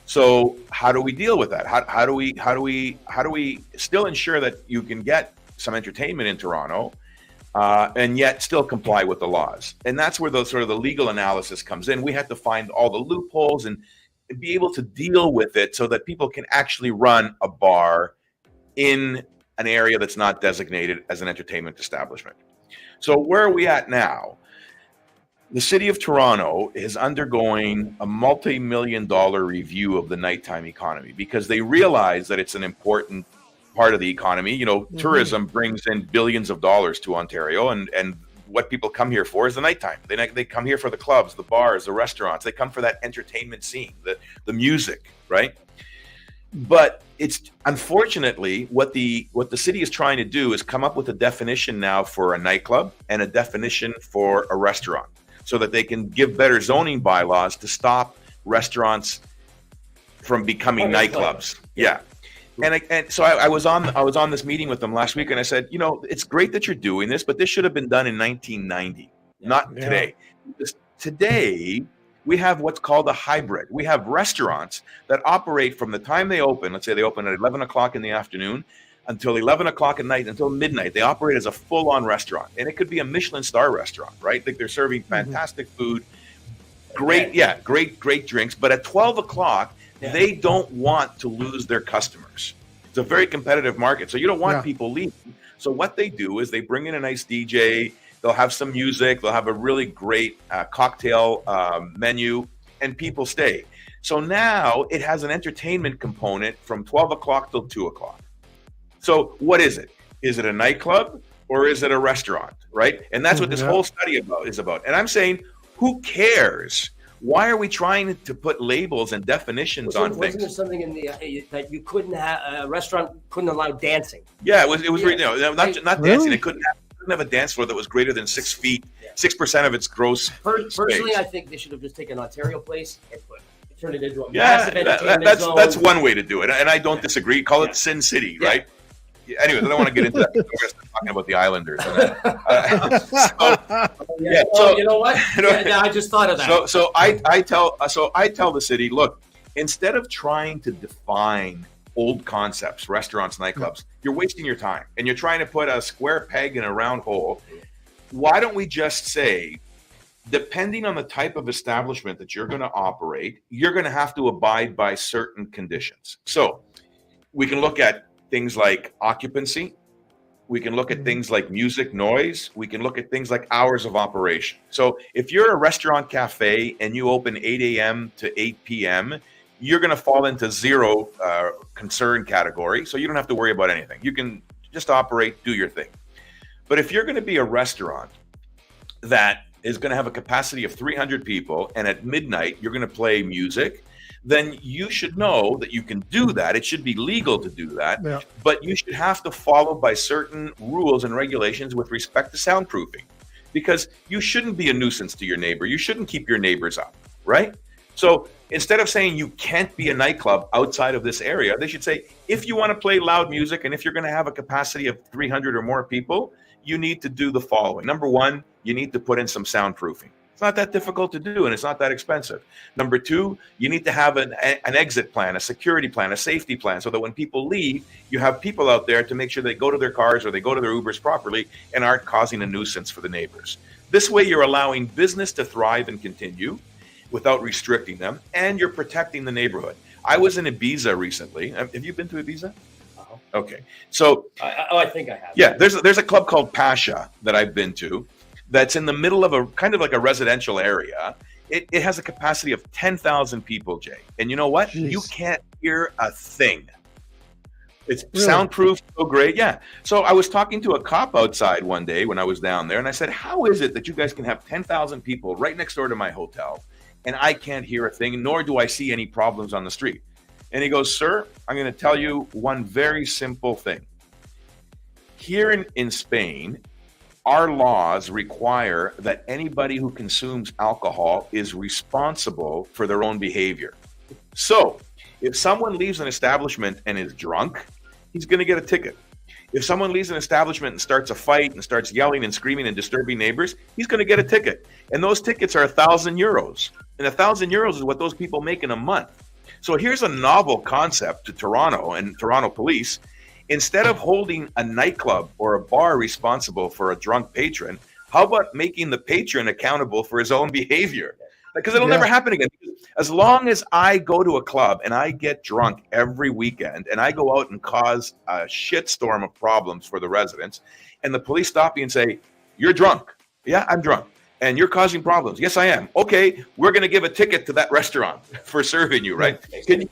So how do we deal with that? How do we still ensure that you can get some entertainment in Toronto and yet still comply with the laws? And that's where the legal analysis comes in. We have to find all the loopholes and be able to deal with it so that people can actually run a bar in an area that's not designated as an entertainment establishment. So where are we at now? The city of Toronto is undergoing a multi-million-dollar review of the nighttime economy because they realize that it's an important part of the economy. Tourism brings in billions of dollars to Ontario, and what people come here for is the nighttime. They come here for the clubs, the bars, the restaurants. They come for that entertainment scene, the music, right? But it's unfortunately what the city is trying to do is come up with a definition now for a nightclub and a definition for a restaurant so that they can give better zoning bylaws to stop restaurants from becoming nightclubs. Yeah. And so I was on this meeting with them last week and I said, it's great that you're doing this, but this should have been done in 1990, not today. Because today we have what's called a hybrid. We have restaurants that operate from the time they open. Let's say they open at 11 o'clock in the afternoon until 11 o'clock at night, until midnight. They operate as a full-on restaurant. And it could be a Michelin star restaurant, right? Like they're serving fantastic food, great drinks. But at 12 o'clock, they don't want to lose their customers. It's a very competitive market. So you don't want people leaving. So what they do is they bring in a nice DJ. They'll have some music. They'll have a really great cocktail menu, and people stay. So now it has an entertainment component from 12 o'clock till 2 o'clock. So what is it? Is it a nightclub or is it a restaurant, right? And that's what this whole study is about. And I'm saying, who cares? Why are we trying to put labels and definitions on things? Wasn't there something in the that you couldn't have a restaurant couldn't allow dancing? Yeah, it was not dancing. It couldn't have a dance floor that was greater than 6 feet, 6% of its gross. Personally, I think they should have just taken Ontario Place and turned it into a massive entertainment zone. That's one way to do it, and I don't disagree. Call it Sin City, right? Anyways, I don't want to get into that. We're going to start talking about the Islanders. You know what? I just thought of that. So I tell the city, look, instead of trying to define old concepts, restaurants, nightclubs, you're wasting your time, and you're trying to put a square peg in a round hole. Why don't we just say, depending on the type of establishment that you're going to operate, you're going to have to abide by certain conditions. So we can look at things like occupancy. We can look at things like music, noise. We can look at things like hours of operation. So if you're a restaurant cafe and you open 8 a.m. to 8 p.m., you're going to fall into zero concern category. So you don't have to worry about anything. You can just operate, do your thing. But if you're going to be a restaurant that is going to have a capacity of 300 people, and at midnight you're going to play music, then you should know that you can do that. It should be legal to do that, but you should have to follow by certain rules and regulations with respect to soundproofing, because you shouldn't be a nuisance to your neighbor. You shouldn't keep your neighbors up, right? So instead of saying you can't be a nightclub outside of this area, they should say, if you want to play loud music and if you're going to have a capacity of 300 or more people, you need to do the following. Number one, you need to put in some soundproofing. It's not that difficult to do, and it's not that expensive. Number two, you need to have an exit plan, a security plan, a safety plan, so that when people leave, you have people out there to make sure they go to their cars or they go to their Ubers properly and aren't causing a nuisance for the neighbors. This way, you're allowing business to thrive and continue without restricting them, and you're protecting the neighborhood. I was in Ibiza recently. Have you been to Ibiza? Okay. So I think I have. Yeah, there's a club called Pasha that I've been to that's in the middle of a kind of like a residential area. It has a capacity of 10,000 people, Jay. And you know what? Jeez. You can't hear a thing. It's Really? soundproof, so great. Yeah. So I was talking to a cop outside one day when I was down there, and I said, how is it that you guys can have 10,000 people right next door to my hotel, and I can't hear a thing, nor do I see any problems on the street? And he goes, sir, I'm going to tell you one very simple thing. Here in Spain, our laws require that anybody who consumes alcohol is responsible for their own behavior. So if someone leaves an establishment and is drunk, he's going to get a ticket. If someone leaves an establishment and starts a fight and starts yelling and screaming and disturbing neighbors, he's going to get a ticket. And those tickets are 1,000 euros. And 1,000 euros is what those people make in a month. So here's a novel concept to Toronto and Toronto police. Instead of holding a nightclub or a bar responsible for a drunk patron, how about making the patron accountable for his own behavior? Because it'll never happen again. As long as I go to a club and I get drunk every weekend and I go out and cause a shitstorm of problems for the residents, and the police stop me and say, you're drunk. Yeah, I'm drunk. And you're causing problems. Yes, I am. Okay, we're going to give a ticket to that restaurant for serving you, right? Can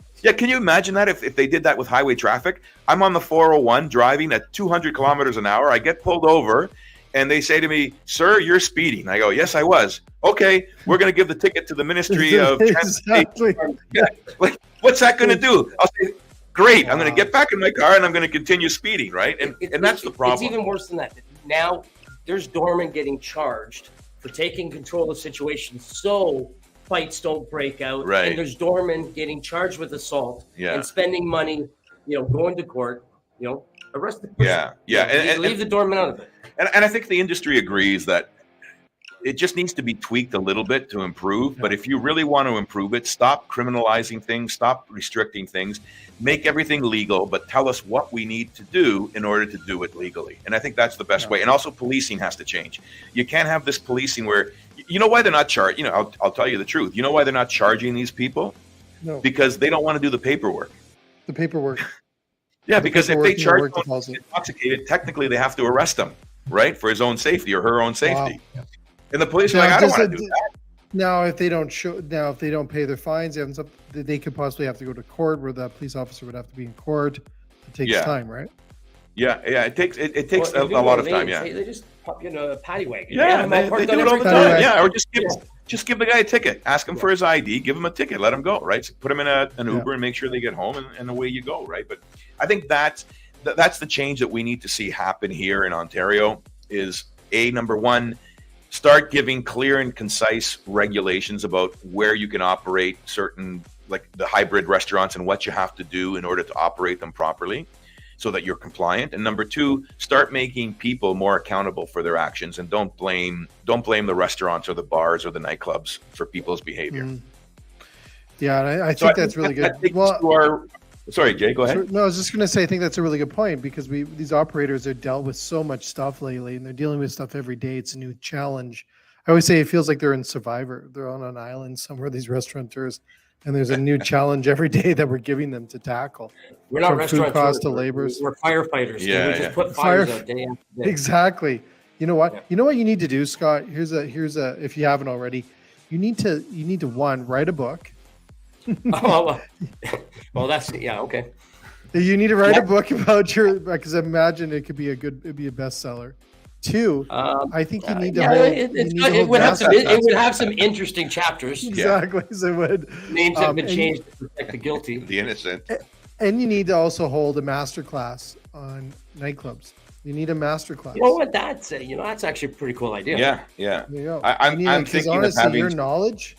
you imagine that if they did that with highway traffic? I'm on the 401 driving at 200 kilometers an hour. I get pulled over and they say to me, sir, you're speeding. I go, yes, I was. Okay, we're going to give the ticket to the Ministry of Transportation. Yeah. Like, what's that going to do? I'll say, great, I'm going to get back in my car and I'm going to continue speeding, right? And that's the problem. It's even worse than that. Now there's Doorman getting charged for taking control of situations so fights don't break out. Right. And there's Doorman getting charged with assault and spending money, going to court, arrest the person. Yeah. And leave the Doorman out of it. And I think the industry agrees that it just needs to be tweaked a little bit to improve. But if you really want to improve it, stop criminalizing things, stop restricting things, make everything legal, but tell us what we need to do in order to do it legally. And I think that's the best way. And also policing has to change. You can't have this policing where, you know why they're not charging, I'll tell you the truth. You know why they're not charging these people? No. Because they don't want to do the paperwork. The paperwork. Yeah, because if they charge someone intoxicated, technically they have to arrest them, right? For his own safety or her own safety. Wow. And the police are like, I don't want to do that. Now, if they don't pay their fines, they could possibly have to go to court, where the police officer would have to be in court. It takes time, right? Yeah. It takes a lot of time. Yeah. They just pop you in a paddy wagon. Yeah, they do it all the time. Yeah, or just give the guy a ticket. Ask him for his ID. Give him a ticket. Let him go. Right. So put him in an Uber and make sure they get home, and away you go. Right. But I think that's the change that we need to see happen here in Ontario. Is number one, start giving clear and concise regulations about where you can operate certain, like the hybrid restaurants, and what you have to do in order to operate them properly so that you're compliant. And number two, start making people more accountable for their actions, and don't blame the restaurants or the bars or the nightclubs for people's behavior. Yeah, and I think that's really good. Sorry, Jay, go ahead. No, I was just going to say, I think that's a really good point, because these operators are dealt with so much stuff lately, and they're dealing with stuff every day. It's a new challenge. I always say it feels like they're in Survivor. They're on an island somewhere, these restaurateurs, and there's a new challenge every day that we're giving them to tackle. We're not restaurateurs. Food cost to laborers. We're firefighters. We just put fires out day after day. Exactly. You know what? Yeah. You know what you need to do, Scott? Here's a if you haven't already, you need to write a book. Oh, well, that's okay. You need to write a book about because I imagine it'd be a bestseller. 2, I think you need to hold. It would have some interesting chapters. Exactly, so it would. Names have been changed to protect the guilty, the innocent. And you need to also hold a master class on nightclubs. You need a master class. You know what? That's actually a pretty cool idea. Yeah. There you go. I'm thinking honestly, of having your knowledge,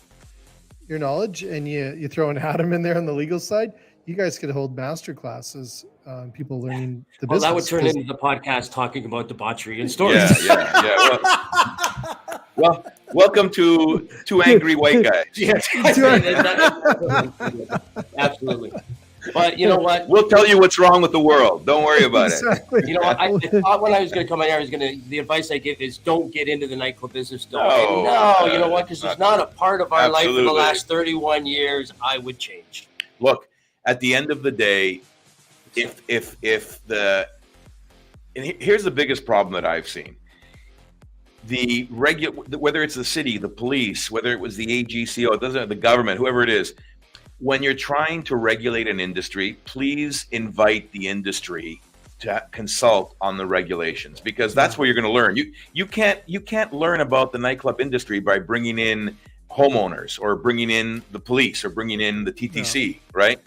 and you throw an Adam in there on the legal side. You guys could hold master classes on people learning the business. That would turn into the podcast talking about debauchery and stories. Yeah. Well, welcome to Two Angry White Guys. Yes, absolutely. But you know what? We'll tell you what's wrong with the world. Don't worry about it. You know what? I thought when I was going to come in here, the advice I give is don't get into the nightclub business. You know what? Because it's not a part of our life for the last 31 years. I would change. Look, at the end of the day, if here's the biggest problem that I've seen. Whether it's the city, the police, whether it was the AGCO, it doesn't, the government, whoever it is, when you're trying to regulate an industry, please invite the industry to consult on the regulations, because that's where you're going to learn. You can't learn about the nightclub industry by bringing in homeowners or bringing in the police or bringing in the TTC, right?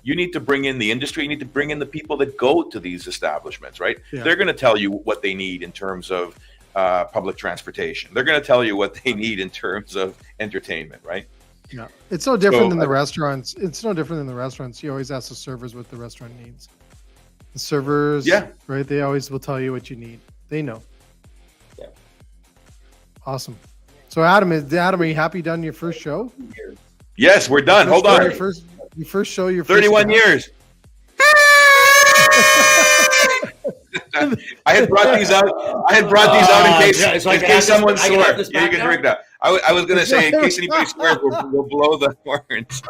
You need to bring in the industry. You need to bring in the people that go to these establishments, right? Yeah. They're going to tell you what they need in terms of public transportation. They're going to tell you what they need in terms of entertainment, right? Yeah, it's no different than the restaurants. It's no different than the restaurants. You always ask the servers what the restaurant needs. The servers, right? They always will tell you what you need. They know. Yeah. Awesome. So Adam, are you happy done your first show? Yes, we're done. Hold on. Your first show. Your 31 years. I had brought these out. In case someone's sore. You can drink that. I was going to say, in case anybody swears, we'll blow the horns.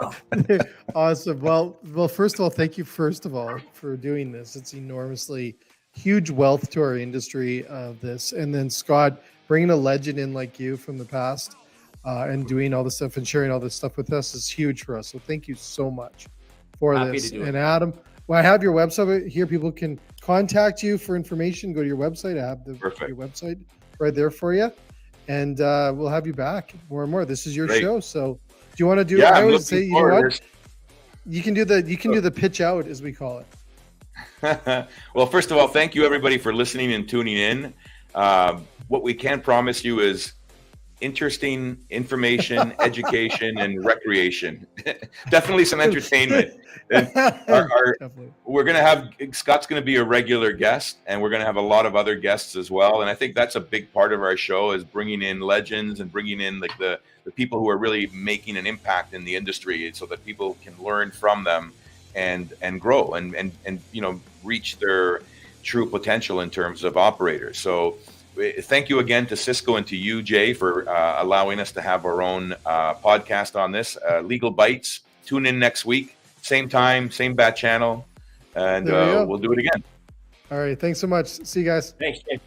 Awesome. Well, first of all, thank you for doing this. It's enormously huge wealth to our industry of this. And then Scott, bringing a legend in like you from the past and doing all this stuff and sharing all this stuff with us is huge for us. So thank you so much for this. And Adam, well, I have your website here. People can contact you for information. Go to your website. I have your website right there for you. And we'll have you back more and more. This is your show. So do you want to do I always say, you know what? You can do the pitch out, as we call it. Well, first of all, thank you everybody for listening and tuning in. What we can promise you is interesting information, education, and recreation. Definitely some entertainment. We're going to have, Scott's going to be a regular guest, and we're going to have a lot of other guests as well. And I think that's a big part of our show, is bringing in legends and bringing in like the people who are really making an impact in the industry, so that people can learn from them and grow and reach their true potential in terms of operators. So thank you again to Cisco and to you, Jay, for allowing us to have our own podcast on this. Legal Bites. Tune in next week. Same time, same bat channel. And we'll do it again. All right. Thanks so much. See you guys. Thanks, Jay.